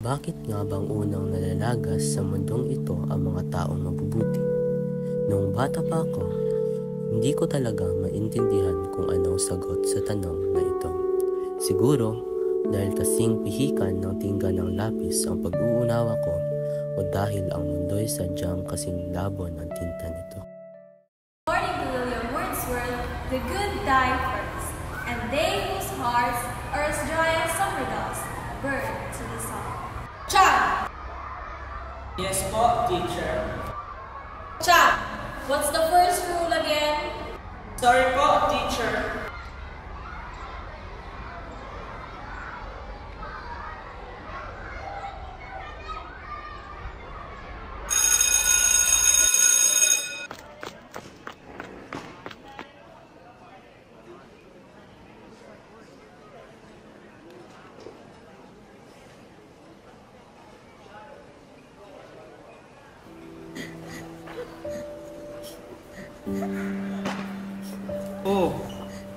Bakit nga bang unang nalalagas sa mundong ito ang mga taong mabubuti? Noong bata pa ako, hindi ko talaga maintindihan kung anong sagot sa tanong na ito. Siguro, dahil kasing pihikan ng tingga ng lapis ang pag-uunawa ko o dahil ang mundo'y sadyang kasing labo ng tinta nito. According to William Wordsworth, the good die first, and they whose hearts are as dry as summer dust burn to the sun. Chan! Yes po, teacher. Chan! What's the first rule again? Sorry po, teacher. Oh,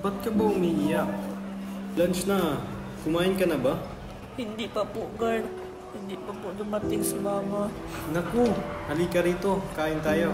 ba't ka ba umiiyak? Lunch na. Kumain ka na ba? Hindi pa po, guard. Hindi pa po dumating si mama. Naku, halika rito. Kain tayo.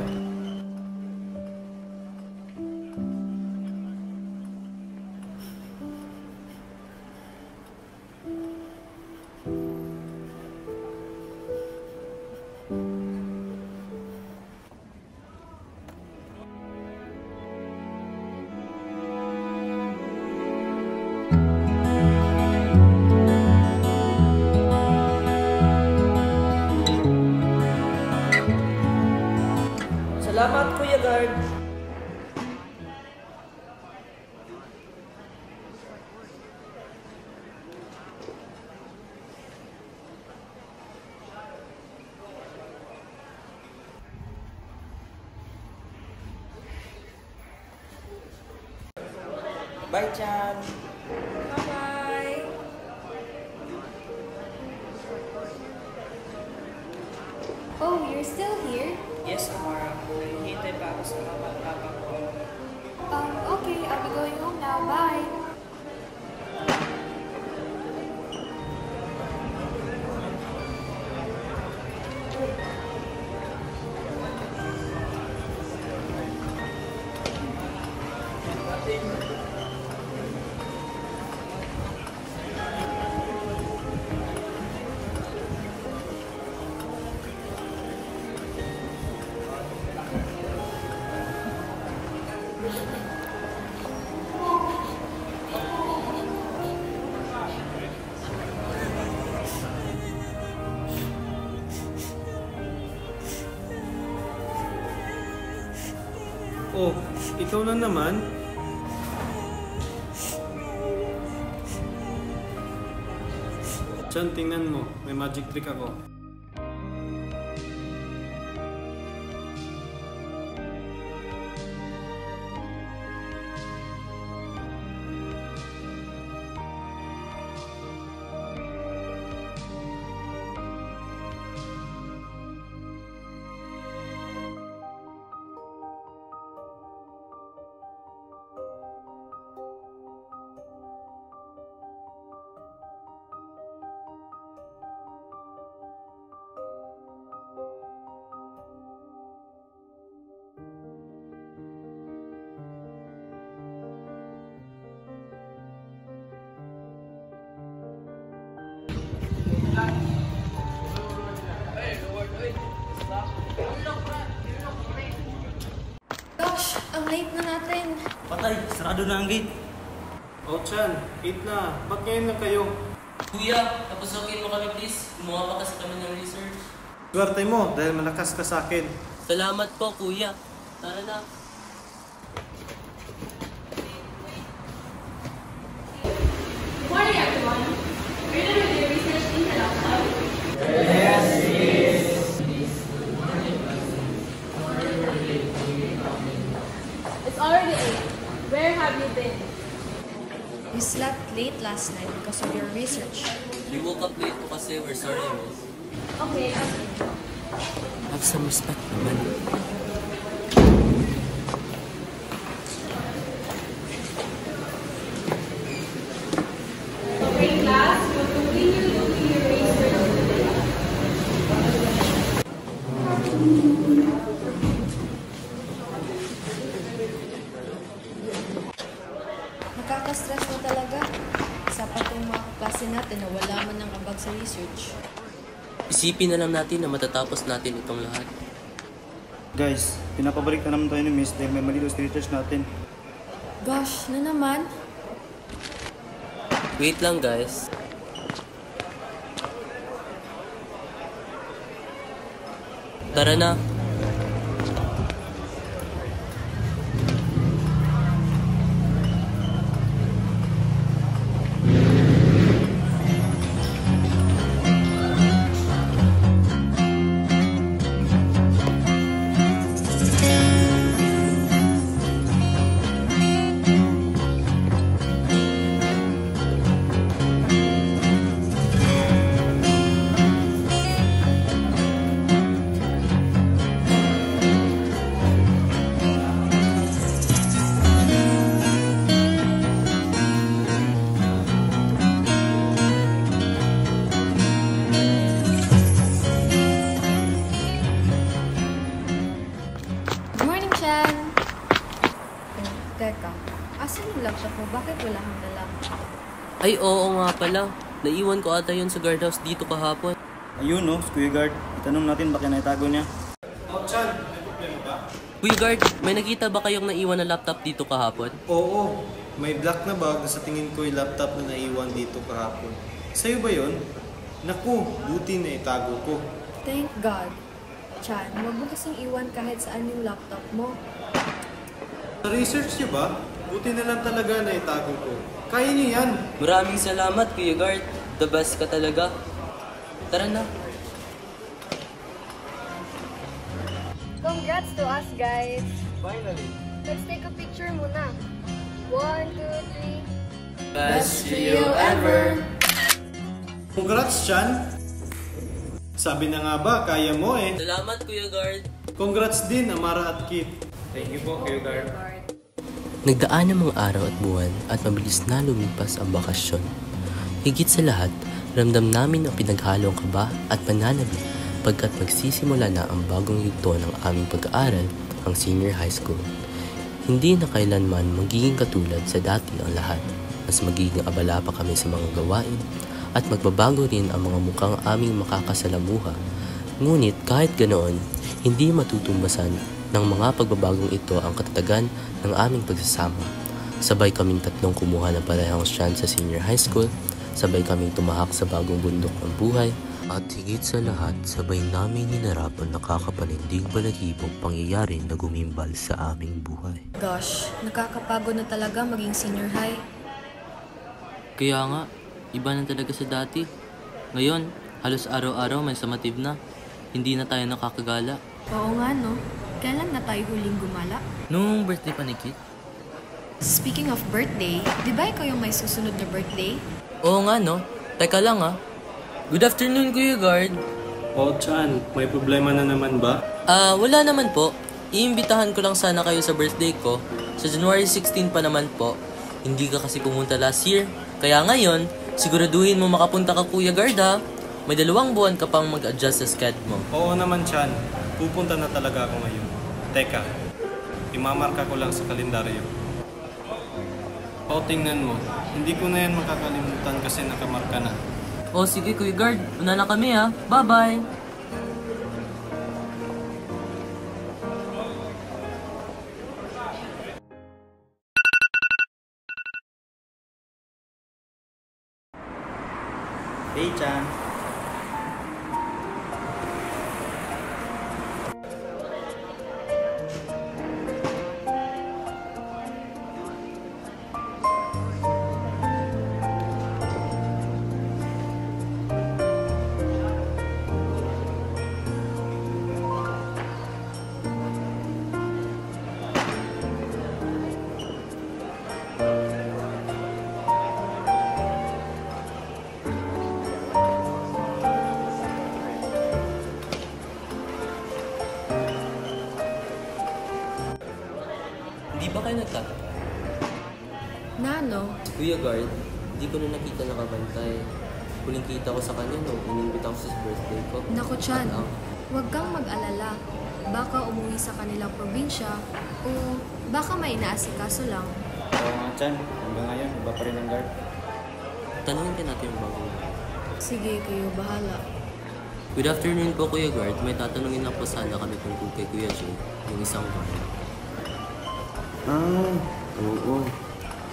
Salamat, Kuya Guard. Bye, Chan. Bye-bye. Oh, you're still here? Yes, Amara. Hihintay pa ako sa mama at papa ko. Okay, I'll be going home now. Bye. Oh, ikaw na naman? Chan, tingnan mo. May magic trick ako. Gosh, ang late na natin. Patay, sarado na ang gate. Oh, Chan, 8 na. Ba't ngayon lang kayo? Kuya, tapusokin mo kami please. Gumawa pa kasi kami ng research. Swerte mo dahil malakas ka sa akin. Salamat po, kuya. Tara na. Good morning, everyone. Are you done with your research in the laptop? It's already 8. Where have you been? You slept late last night because of your research. We woke up late po kasi we're sorry, miss. Okay. Have some respect naman. Okay, class, we'll continue looking your research today. research. Isipin na lang natin na matatapos natin itong lahat. Guys, pinapabalik na naman tayo ni Miss dahil may mali daw sa research natin. Gosh, na naman? Wait lang guys. Tara na. Good morning, Chan! Teka, asan yung laptop mo? Bakit wala kang dala? Ay oo nga pala. Naiwan ko ata yun sa guardhouse dito kahapon. Ayun no, Kuya Guard. Itanong natin baka naitago niya. Oh, Chan, may problema ba? Kuya Guard, may nakita ba kayong naiwan na laptop dito kahapon? Oo, may black na bag na sa tingin ko yung laptop na naiwan dito kahapon. Sa'yo ba yun? Naku, buti na itago ko. Thank God. Chan, huwag mo kasing iwan kahit saan yung laptop mo. Sa research niyo ba? Buti na lang talaga na itago ko. Kaya niyo yan. Maraming salamat Kuya Guard. The best ka talaga. Tara na. Congrats to us, guys. Finally. Let's take a picture muna. 1, 2, 3. Best trio ever! Congrats, Chan. Sabi na nga ba, kaya mo eh. Salamat Kuya Guard. Congrats din, Amara at Kip. Thank you po, Kuya Guard. Nagdaan ang mga araw at buwan at mabilis na lumipas ang bakasyon. Higit sa lahat, ramdam namin ang pinaghalong kaba at pananabik pagkat magsisimula na ang bagong yugto ng aming pag-aaral, ang senior high school. Hindi na kailanman magiging katulad sa dati ang lahat. Mas magiging abala pa kami sa mga gawain at magbabago rin ang mga mukhang aming makakasalamuha. Ngunit kahit ganoon, hindi matutumbasan ng mga pagbabagong ito ang katatagan ng aming pagsasama. Sabay kaming tatlong kumuha ng parehong strand sa senior high school, sabay kaming tumahak sa bagong bundok ng buhay, at higit sa lahat, sabay namin hinarap ang nakakapanindig balahibong pangyayari na gumimbal sa aming buhay. Gosh, nakakapagod na talaga maging senior high. Kaya nga, iba na talaga sa dati. Ngayon, halos araw-araw may summative na. Hindi na tayo nakakagala. Oo nga no, kailan na tayo huling gumala? Nung birthday pa ni Kit? Speaking of birthday, di ba ikaw yung may susunod na birthday? Oo nga no. Teka lang ah. Good afternoon Kuya Guard. Oh, Chan, may problema na naman ba? Wala naman po. Iimbitahan ko lang sana kayo sa birthday ko. Sa January 16 pa naman po. Hindi ka kasi pumunta last year. Kaya ngayon, siguraduhin mo makapunta ka Kuya Guard ha. May 2 buwan ka pang mag-adjust sa schedule mo. Oo naman, Chan. Pupunta na talaga ako ngayon. Teka, imamarka ko lang sa kalendaryo. O, tingnan mo. Hindi ko na yan makakalimutan kasi nakamarka na. O sige Kuya Guard, una na kami ha. Bye-bye! Hey, Chan. Di ba kayo nagtataka? Nano? Si Kuya Guard, di ko na nakita nakabantay. Huling kita ko sa kanya nung inimbita ko sa birthday ko. Naku, Chan, Ano? huwag kang mag-alala. Baka umuwi sa kanilang probinsya o baka may inaasikaso lang. Oo nga, Chan. Hanggang ngayon, iba pa rin ang guard. Tanungin ka natin yung bagong. Sige, kayo bahala. Good afternoon po, Kuya Guard. May tatanungin lang po sana kami tungkol kay Kuya Jay, yung isang guard. Oo.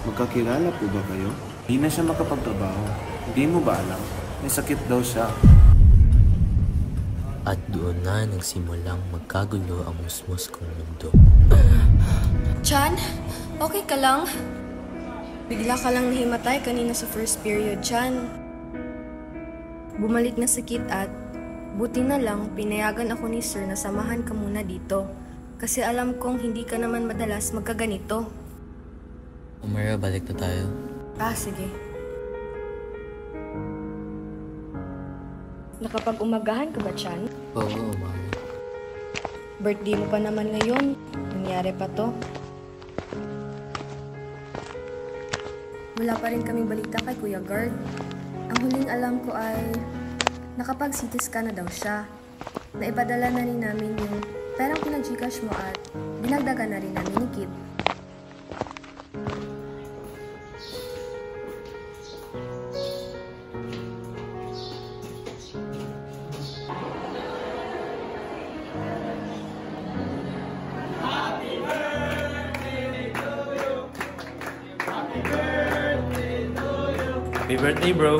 Magkakilala po ba kayo? Hindi na siya makapagtrabaho. Hindi mo ba alam? May sakit daw siya. At doon na nagsimulang magkagulo ang musmos kong mundo. Chan, okay ka lang? Bigla ka lang nahimatay kanina sa first period, Chan. Bumalik na sakit at buti na lang pinayagan ako ni Sir na samahan ka muna dito. Kasi alam kong hindi ka naman madalas magkaganito. Umara, balik na tayo. Sige. Nakapag-umagahan ka ba, Chan? Oo, Umara. Birthday mo pa naman ngayon. Nangyari pa to. Wala pa rin kaming balita kay Kuya Guard. Ang huling alam ko ay nakapag-CT scan na daw siya. Naipadala na rin namin yung perang pinag-Gcash mo at dinagdagan na rin namin ni Kit. Happy birthday, bro.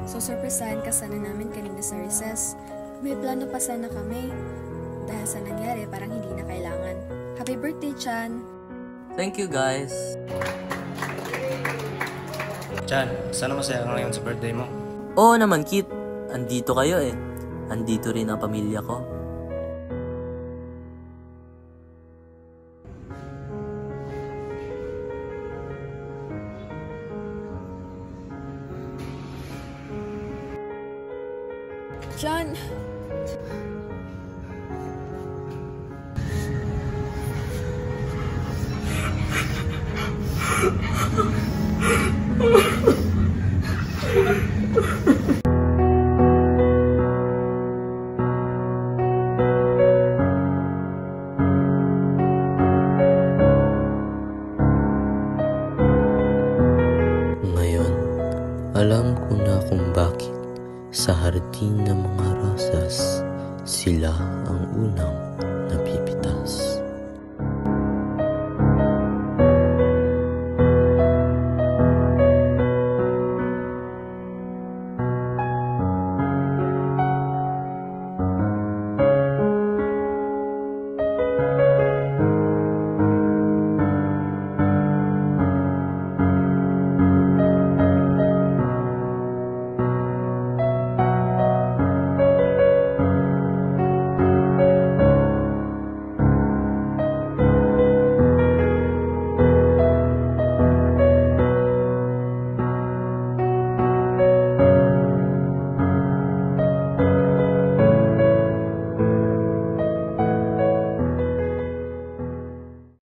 So, surpresahan ka sana namin kanina sa recess. May plano pa sana kami. Dahil sa nangyari, parang hindi na kailangan. Happy birthday, Chan! Thank you, guys. Chan, sana masaya ka ngayon sa birthday mo. Oo naman, Kit. Andito kayo eh. Andito rin ang pamilya ko. Chan! Ngayon, alam ko na kung bakit sa hardin ng mga rosas, sila ang unang